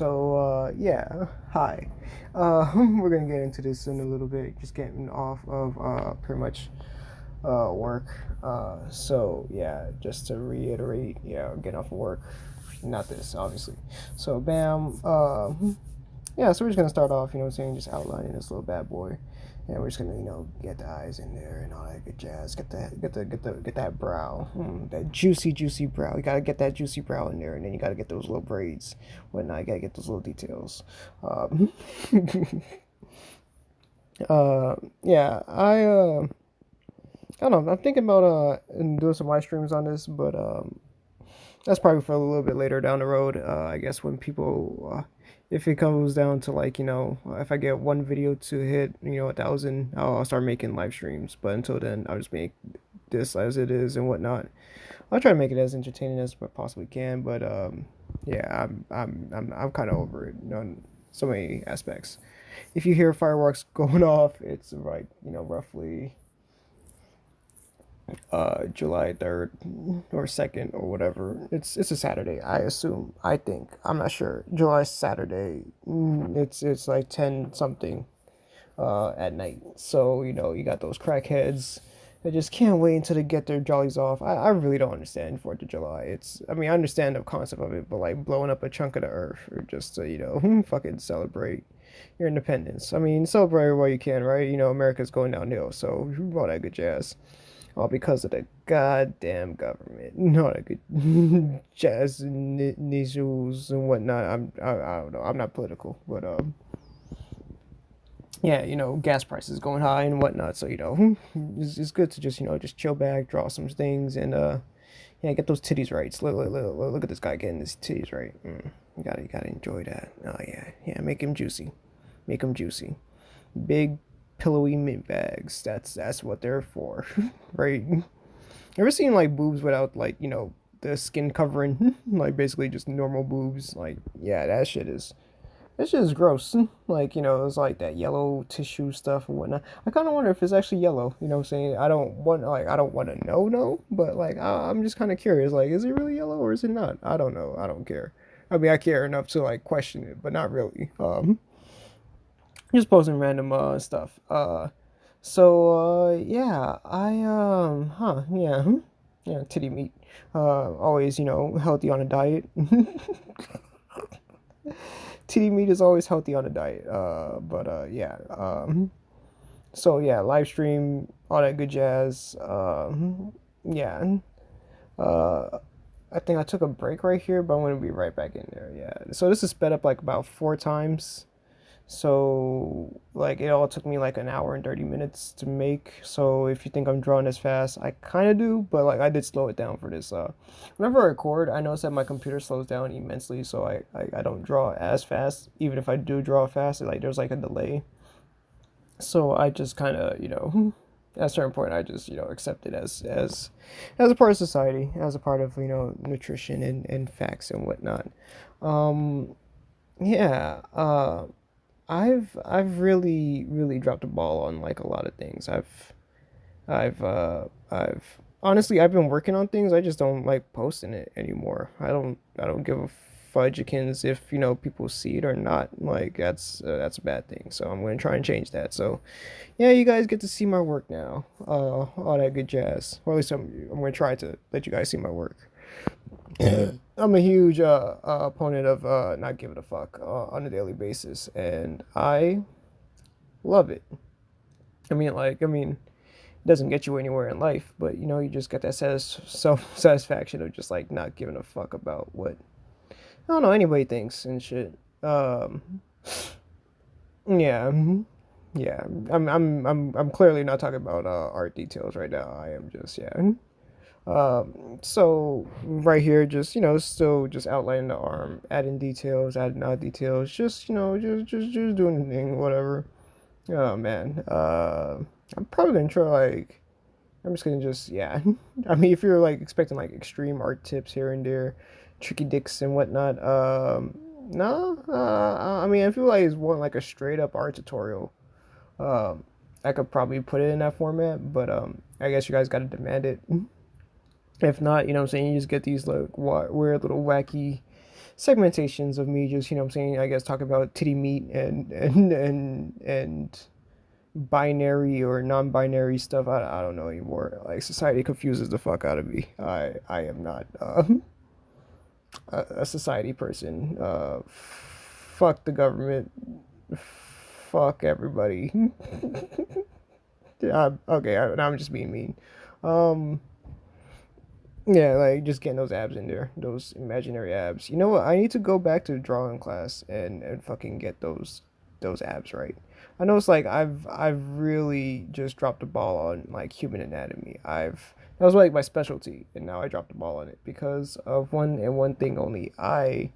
Yeah, hi. We're gonna get into this in a little bit, just getting off of pretty much work. Yeah, just to reiterate, yeah, getting off of work. Not this, obviously. So, bam. Yeah, so we're just gonna start off, what I'm saying, just outlining this little bad boy. And we're just gonna, get the eyes in there and all that good jazz. Get that brow, that juicy brow. You gotta get that juicy brow in there, and then you gotta get those little braids, whatnot. You gotta get those little details. Um, yeah, I don't know. I'm thinking about doing some live streams on this, but that's probably for a little bit later down the road. I guess when people, if it comes down to like, if I get one video to hit, 1,000, I'll start making live streams. But until then, I'll just make this as it is and whatnot. I'll try to make it as entertaining as I possibly can. But yeah, I'm kind of over it on so many aspects. If you hear fireworks going off, it's like roughly July 3rd or 2nd or whatever. It's a Saturday, I assume. I think. I'm not sure. July Saturday. It's like 10 something at night. So, you got those crackheads that just can't wait until they get their jollies off. I really don't understand 4th of July. I mean, I understand the concept of it, but like blowing up a chunk of the earth or just to, fucking celebrate your independence. I mean, celebrate while you can, right? America's going downhill, so all that good jazz. All because of the goddamn government. Not a good jazz initials and whatnot. I don't know. I'm not political, but yeah, gas prices going high and whatnot. So it's good to just just chill back, draw some things, and yeah, get those titties right. So look at this guy getting his titties right. You gotta enjoy that. Oh yeah, make him juicy, make him juicy. Big pillowy mint bags. That's what they're for, right? Ever seen like boobs without like the skin covering, like basically just normal boobs? Like yeah, that shit is gross. Like it's like that yellow tissue stuff and whatnot. I kind of wonder if it's actually yellow. You know what I'm saying? I don't want to know, no, but like I'm just kind of curious. Like, is it really yellow or is it not? I don't know. I don't care. I mean, I care enough to like question it, but not really. Just posting random stuff. Yeah, yeah, titty meat. Always healthy on a diet. Titty meat is always healthy on a diet. But yeah. So yeah, live stream, all that good jazz. Yeah. Uh, I think I took a break right here, but I'm gonna be right back in there. Yeah. So this is sped up like about 4 times. So like it all took me like an hour and 30 minutes to make. So if you think I'm drawing as fast, I kind of do, but like I did slow it down for this. Whenever I record, I notice that my computer slows down immensely, so I don't draw as fast. Even if I do draw fast, like there's like a delay. So I just kind of at a certain point I just accept it as a part of society, as a part of nutrition and facts and whatnot. Um, yeah. I've really dropped the ball on like a lot of things. I've honestly I've been working on things. I just don't like posting it anymore. I don't give a fudgikins if people see it or not. Like that's a bad thing. So I'm gonna try and change that. So yeah, you guys get to see my work now. All that good jazz. Or at least I'm gonna try to let you guys see my work. I'm a huge opponent of not giving a fuck on a daily basis, and I love it. I mean, it doesn't get you anywhere in life, but you just get that self satisfaction of just like not giving a fuck about what I don't know anybody thinks and shit. Yeah, yeah. I'm clearly not talking about art details right now. I am just yeah. So right here, just still just outlining the arm, adding details, adding out details, just just doing the thing, whatever. Oh man, I'm probably gonna try like I'm just gonna just yeah. I mean, if you're like expecting like extreme art tips here and there, tricky dicks and whatnot, no, I mean, I feel like it's one like a straight up art tutorial. Um, I could probably put it in that format, but I guess you guys gotta demand it. If not, you know what I'm saying, you just get these like weird little wacky segmentations of me just, what I'm saying, I guess talking about titty meat and binary or non-binary stuff. I don't know anymore. Like society confuses the fuck out of me. I am not a society person. Fuck the government. Fuck everybody. Okay, now I'm just being mean. Um, yeah, like just getting those abs in there, those imaginary abs. You know what? I need to go back to drawing class and fucking get those abs right. I know it's like I've really just dropped the ball on like human anatomy. That was like my specialty, and now I dropped the ball on it because of one thing only. I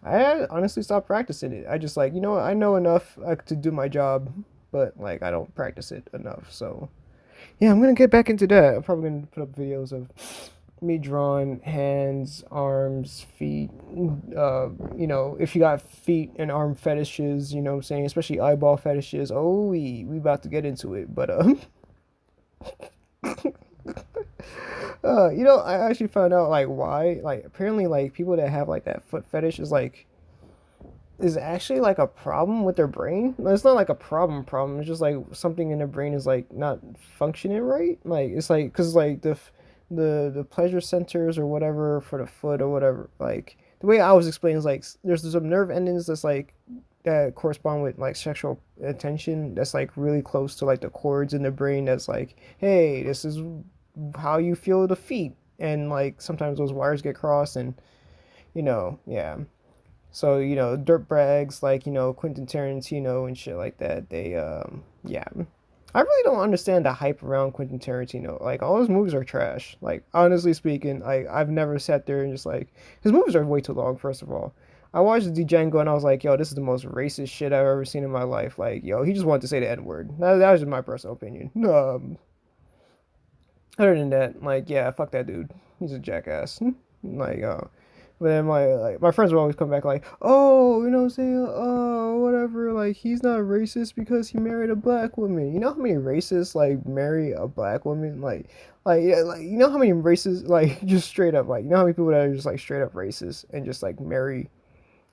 honestly stopped practicing it. I just like, you know what? I know enough to do my job, but like I don't practice it enough. So yeah, I'm gonna get back into that. I'm probably gonna put up videos of me drawing hands, arms, feet. If you got feet and arm fetishes, you know what I'm saying, especially eyeball fetishes. Oh, we about to get into it, but I actually found out like why. Like apparently, like people that have like that foot fetish is actually like a problem with their brain. It's not like a problem. It's just like something in their brain is like not functioning right. Like it's like because like the pleasure centers or whatever for the foot or whatever. Like the way I was explaining is like there's some nerve endings that's like that correspond with like sexual attention. That's like really close to like the chords in the brain. That's like, hey, this is how you feel the feet, and like sometimes those wires get crossed, and yeah. So, dirt brags like, Quentin Tarantino and shit like that. Yeah. I really don't understand the hype around Quentin Tarantino. Like, all his movies are trash. Like, honestly speaking, like, I've never sat there and just like, his movies are way too long, first of all. I watched the Django and I was like, yo, this is the most racist shit I've ever seen in my life. Like, yo, he just wanted to say the N word. That was just my personal opinion. Other than that, like, yeah, fuck that dude. He's a jackass. Like, but then my friends would always come back like, oh, you know what I'm saying? Oh, whatever. Like he's not racist because he married a black woman. You know how many racists like marry a black woman? Yeah, like you know how many racists like just straight up like you know how many people that are just like straight up racist and just like marry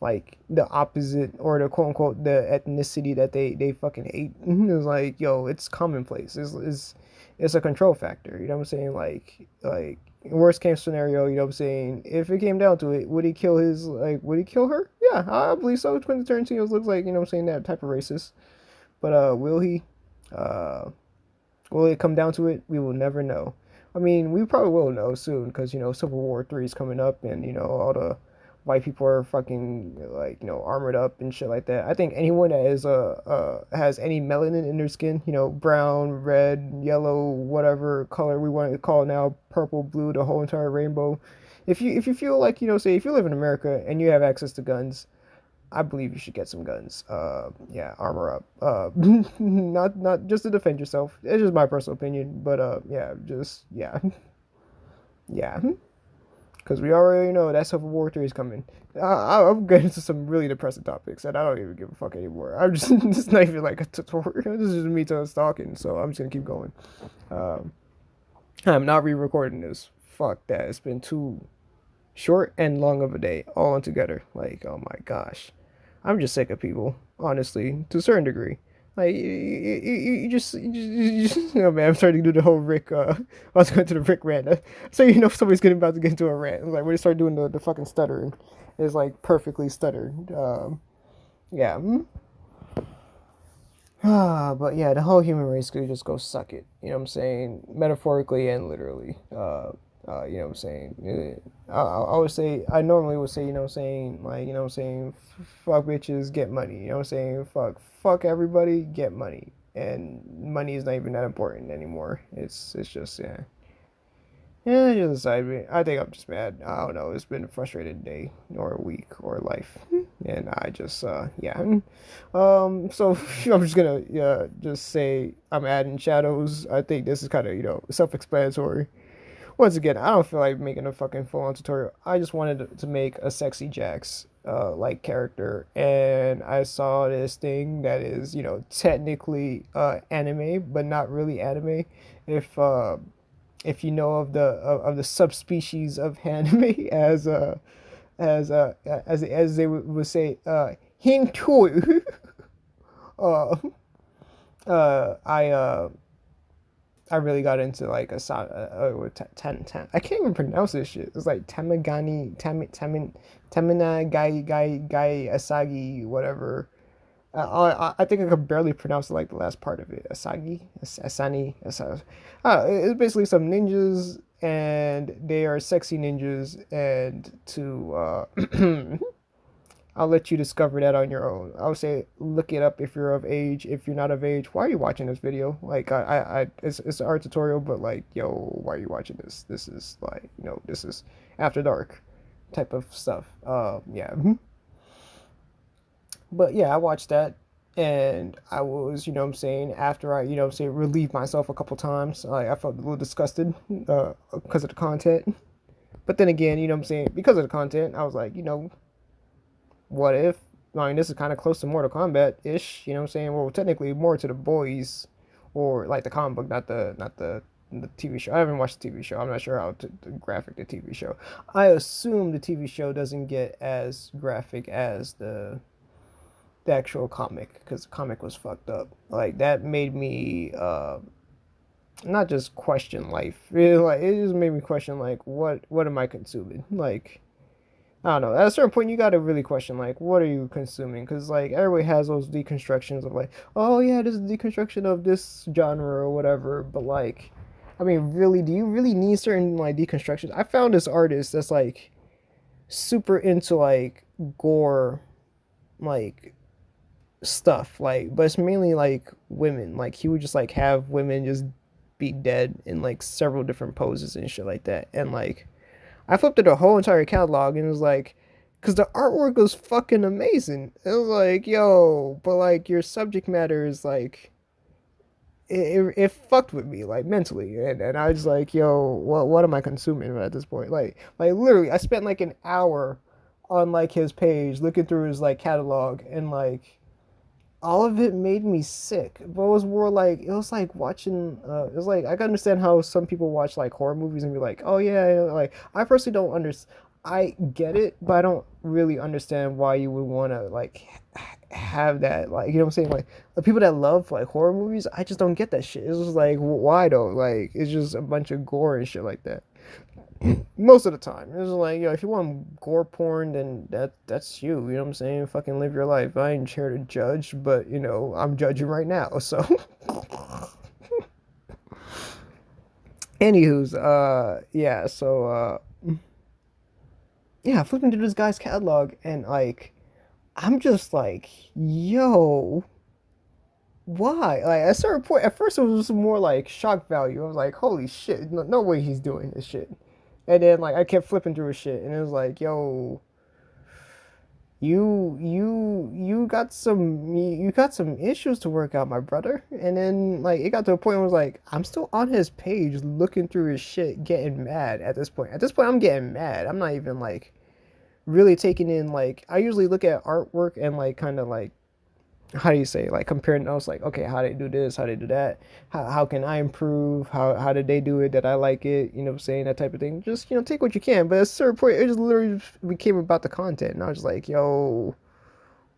like the opposite or the quote unquote the ethnicity that they fucking hate. It's like yo, it's commonplace. It's a control factor. You know what I'm saying? Like worst case scenario. You know what I'm saying? If it came down to it, would he kill his like? Would he kill her? Yeah, I believe so. Quentin Tarantino looks like what I'm saying that type of racist. But will he? Uh, will it come down to it? We will never know. I mean, we probably will know soon because Civil War 3 is coming up, and all the white people are fucking like armored up and shit like that. I think anyone that is has any melanin in their skin, brown, red, yellow, whatever color we want to call it now, purple, blue, the whole entire rainbow. If you feel like say if you live in America and you have access to guns, I believe you should get some guns. Yeah, armor up. Not just to defend yourself. It's just my personal opinion, but yeah, just yeah, yeah. Because we already know that Civil War 3 is coming. I'm getting into some really depressing topics, and I don't even give a fuck anymore. I'm just, this is not even like a tutorial. This is just me talking, so I'm just gonna keep going. Um, I'm not re-recording this. Fuck that. It's been too short and long of a day, all in together. Like, oh my gosh. I'm just sick of people, honestly, to a certain degree. Like man, I'm starting to do the whole Rick. I was going to the Rick rant. So somebody's getting about to get into a rant. Like when they start doing the fucking stuttering, it's like perfectly stuttered. Yeah. But yeah, the whole human race could just go suck it. You know what I'm saying? Metaphorically and literally. You know what I'm saying? I would say, I normally would say, like, what I'm saying? Fuck bitches, get money. You know what I'm saying? Fuck everybody, get money. And money is not even that important anymore. It's just, yeah. Yeah, just a side bit. I think I'm just mad. I don't know. It's been a frustrated day or a week or life, and I just yeah. So I'm just gonna just say I'm adding shadows. I think this is kind of self-explanatory. Once again, I don't feel like making a fucking full-on tutorial. I just wanted to make a sexy Jax like character, and I saw this thing that is technically anime, but not really anime. If if you know of the subspecies of anime as as they would say, hintu. uh, I I really got into like a I can't even pronounce this shit. It's like Tamina Gai Asagi whatever. I think I could barely pronounce like the last part of it. Asagi, Asani, Asani. It's basically some ninjas, and they are sexy ninjas. And to I'll let you discover that on your own. I would say look it up if you're of age. If you're not of age, why are you watching this video? Like it's an art tutorial, but like, yo, why are you watching this? This is like, this is after dark type of stuff. Yeah. But yeah, I watched that, and I was, what I'm saying, after I, what I'm saying, relieved myself a couple times. I felt a little disgusted because of the content. But then again, what I'm saying, because of the content, I was like, what if? I mean, this is kind of close to Mortal Kombat ish. You know what I'm saying? Well, technically more to the boys, or like the comic book, not the TV show. I haven't watched the TV show. I'm not sure how graphic the TV show. I assume the TV show doesn't get as graphic as the actual comic, because the comic was fucked up. Like that made me not just question life. It just made me question like what am I consuming? Like I don't know. At a certain point, you got to really question like, what are you consuming? Because like everybody has those deconstructions of like, oh yeah, this is deconstruction of this genre or whatever. But like, I mean, really, do you really need certain like deconstructions? I found this artist that's like super into like gore, like stuff, like, but it's mainly like women. Like he would just like have women just be dead in like several different poses and shit like that. And like I flipped through the whole entire catalog and it was like, because the artwork was fucking amazing. It was like, yo, but like your subject matter is like, it fucked with me like mentally, and I was like, yo, what am I consuming at this point? Like literally, I spent like an hour on like his page looking through his like catalog, and like all of it made me sick. But it was more like it was like watching. It was like I can understand how some people watch like horror movies and be like, oh yeah, like I personally don't understand. I get it, but I don't really understand why you would want to like have that. Like what I'm saying. Like the people that love like horror movies, I just don't get that shit. It's just like why though? Like it's just a bunch of gore and shit like that. Most of the time it's like, if you want gore porn, then that's you, you know what I'm saying, fucking live your life. I ain't here to judge, but I'm judging right now, so anywho's yeah, so yeah, flipping through this guy's catalog, and like I'm just like, yo, why? Like at a certain point, at first it was more like shock value. I was like, holy shit, no way he's doing this shit. And then like I kept flipping through his shit, and it was like, yo, you got some issues to work out, my brother. And then like it got to a point where I was like, I'm still on his page looking through his shit, getting mad at this point. At this point, I'm getting mad. I'm not even like really taking in, like I usually look at artwork and like kind of like, how do you say, like comparing notes, like okay, how they do this, how they do that, how can I improve, how did they do it that I like it, what I'm saying, that type of thing. Just take what you can. But at a certain point, it just literally became about the content, and I was just like, yo,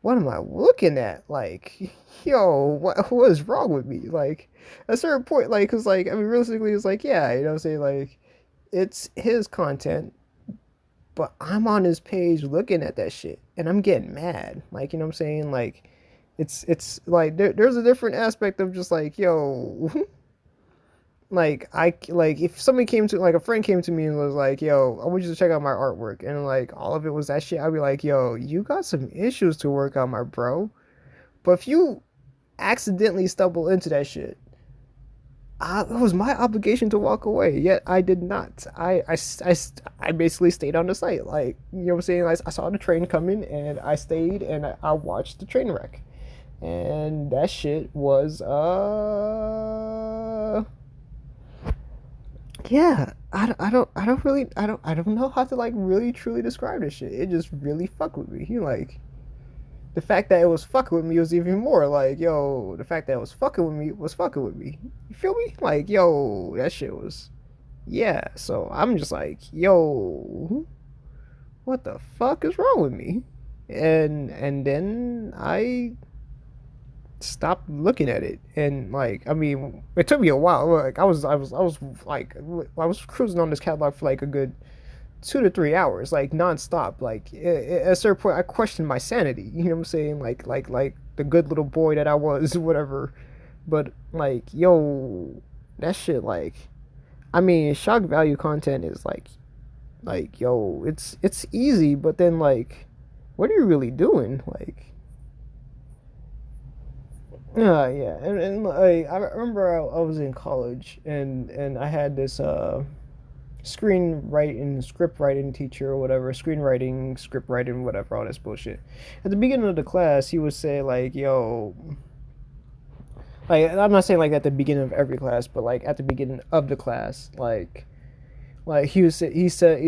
what am I looking at? Like, yo, what is wrong with me? Like at a certain point, like, because like I mean realistically it's like, yeah, what I'm saying, like it's his content, but I'm on his page looking at that shit and I'm getting mad. Like, what I'm saying, like it's like there's a different aspect of just like, yo, like like if somebody came to, like a friend came to me and was like, yo, I want you to check out my artwork, and like all of it was that shit, I'd be like, yo, you got some issues to work out, my bro. But if you accidentally stumble into that shit, it was my obligation to walk away. Yet I did not. I basically stayed on the site. Like, what I'm saying? I saw the train coming and I stayed and I watched the train wreck. And that shit was, yeah, I don't know how to like really truly describe this shit. It just really fucked with me. Like, the fact that it was fucking with me was even more like, yo, the fact that it was fucking with me was fucking with me. You feel me? Like, yo, that shit was, yeah. So I'm just like, yo, what the fuck is wrong with me? And then I stopped looking at it, and like, I mean, it took me a while. Like I was like, I was cruising on this catalog for like a good 2 to 3 hours, like nonstop. Like at a certain point, I questioned my sanity. You know what I'm saying? Like the good little boy that I was, whatever. But like, yo, that shit, like, I mean, shock value content is like, yo, it's easy, but then like, what are you really doing? Like, yeah, and like, I remember I was in college, and I had this screenwriting, script writing teacher or whatever, screenwriting, script writing, whatever, all this bullshit. At the beginning of the class, he would say like, "Yo," like, I'm not saying like at the beginning of every class, but like at the beginning of the class, like he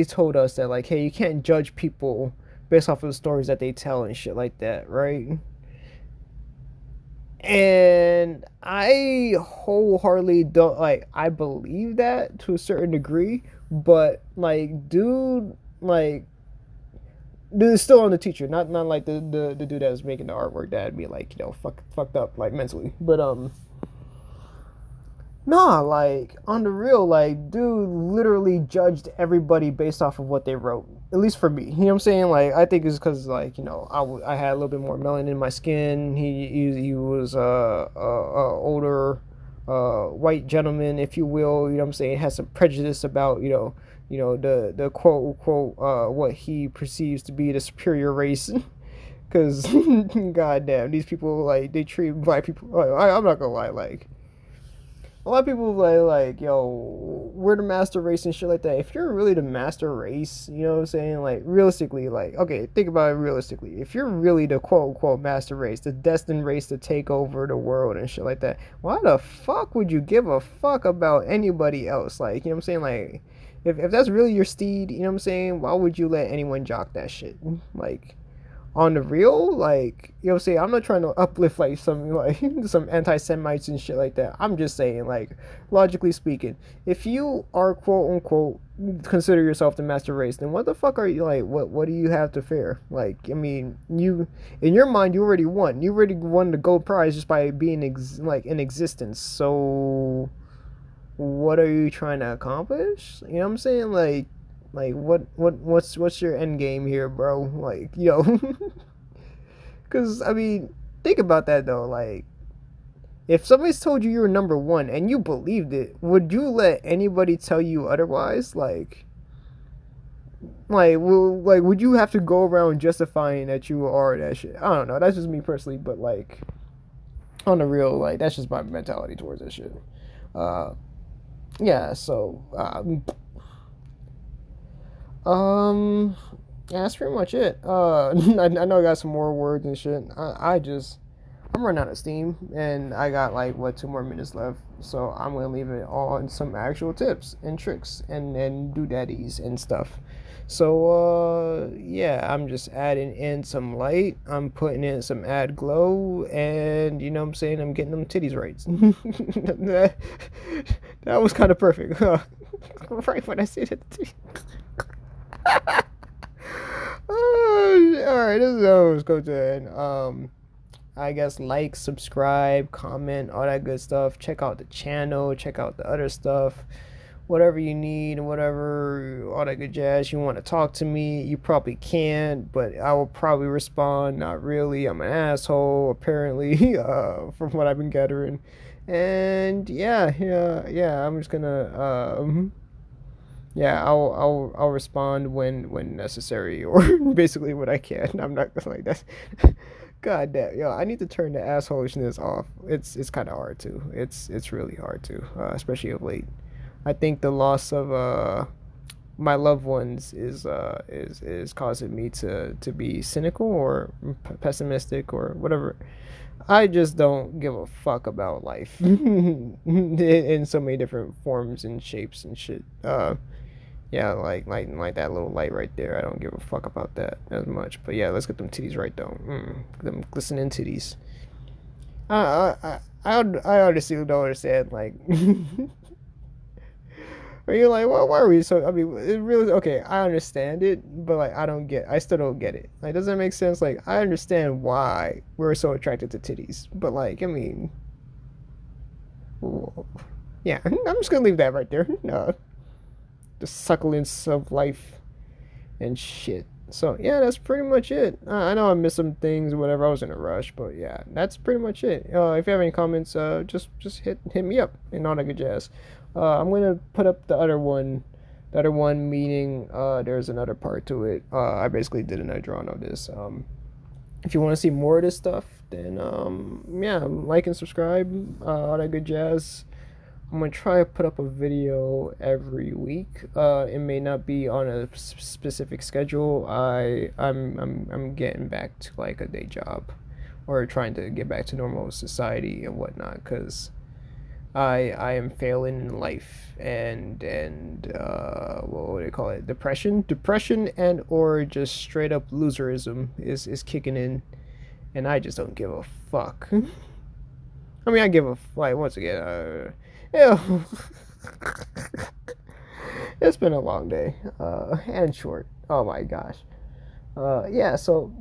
told us that like, hey, you can't judge people based off of the stories that they tell and shit like that, right? And I wholeheartedly don't, like, I believe that to a certain degree, but like, like dude is still on the teacher, not like the dude that was making the artwork that'd be like, fucked up like mentally. But nah, like on the real, like dude literally judged everybody based off of what they wrote. At least for me, you know what I'm saying? Like, I think it's because, like, I had a little bit more melanin in my skin. He was older, white gentleman, if you will. You know what I'm saying? Has some prejudice about, the quote unquote what he perceives to be the superior race. Because goddamn, these people, like, they treat black people. Like, I'm not gonna lie, like, a lot of people like, yo, we're the master race and shit like that. If you're really the master race, you know what I'm saying? Like, realistically, like, okay, think about it realistically. If you're really the quote unquote master race, the destined race to take over the world and shit like that, why the fuck would you give a fuck about anybody else? Like, you know what I'm saying? Like, if that's really your steed, you know what I'm saying? Why would you let anyone jock that shit? Like, on the real, like, you know what I'm saying, I'm not trying to uplift like some, like, some anti-Semites and shit like that. I'm just saying, like, logically speaking, if you are quote unquote consider yourself the master race, then what the fuck are you, like, what do you have to fear? Like, I mean, you, in your mind, you already won. You already won the gold prize just by being like in existence. So what are you trying to accomplish? You know what I'm saying? Like, what's your end game here, bro? Like, because I mean, think about that though. Like, if somebody's told you you were number one and you believed it, would you let anybody tell you otherwise? Like, would you have to go around justifying that you are that shit? I don't know. That's just me personally, but like, on the real, like, that's just my mentality towards that shit. Uh, yeah. So, Um, yeah, that's pretty much it. I know I got some more words and shit. I'm running out of steam, and I got like, what, 2 more minutes left. So I'm gonna leave it on some actual tips and tricks and doodaddies and stuff. So yeah, I'm just adding in some light. I'm putting in some add glow, and you know what I'm saying, I'm getting them titties right. that was kind of perfect. Right when I said it. All right, this is how it's going to end. I guess like, subscribe, comment, all that good stuff. Check out the channel. Check out the other stuff. Whatever you need, whatever, all that good jazz. You want to talk to me, you probably can, but I will probably respond. Not really. I'm an asshole, apparently, from what I've been gathering. And yeah. I'm just gonna yeah, I'll respond when necessary, or basically when I can. I'm not like that. God damn, yo, I need to turn the assholishness off. It's kind of hard to. It's really hard to, especially of late. I think the loss of my loved ones is causing me to be cynical or pessimistic or whatever. I just don't give a fuck about life in so many different forms and shapes and shit. Yeah, like that little light right there. I don't give a fuck about that as much. But yeah, let's get them titties right though. Them glistening titties. I honestly don't understand. Like, Are you like, well, why are we so? I mean, it really okay. I understand it, but like, I still don't get it. Like, does that make sense? Like, I understand why we're so attracted to titties, but like, I mean, yeah, I'm just gonna leave that right there. The succulence of life and shit. So yeah, that's pretty much it. I know I missed some things, or whatever. I was in a rush, but yeah, that's pretty much it. If you have any comments, just hit me up and all that good jazz. I'm gonna put up the other one meaning. There's another part to it. I basically did another drawing of this. If you want to see more of this stuff, then yeah, like and subscribe. All that good jazz. I'm gonna try to put up a video every week. It may not be on a specific schedule. I'm getting back to like a day job, or trying to get back to normal society and whatnot. Cause I am failing in life, and what would they call it? Depression, and or just straight up loserism is kicking in, and I just don't give a fuck. I mean, I give a like once again. Yeah, it's been a long day, and short. Oh my gosh. Yeah. So,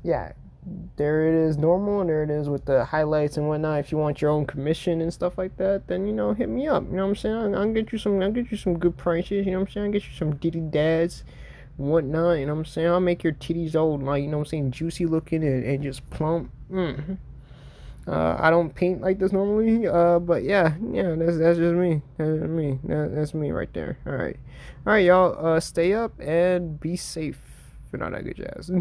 yeah, there it is, normal, and there it is with the highlights and whatnot. If you want your own commission and stuff like that, then hit me up. You know what I'm saying? I'll get you some. I'll get you some good prices. You know what I'm saying? I'll get you some ditty dads, and whatnot. You know what I'm saying? I'll make your titties old, like what I'm saying, juicy looking and just plump. I don't paint like this normally, but yeah, that's just me. That's me right there. All right, y'all. Stay up and be safe. For not that good jazz.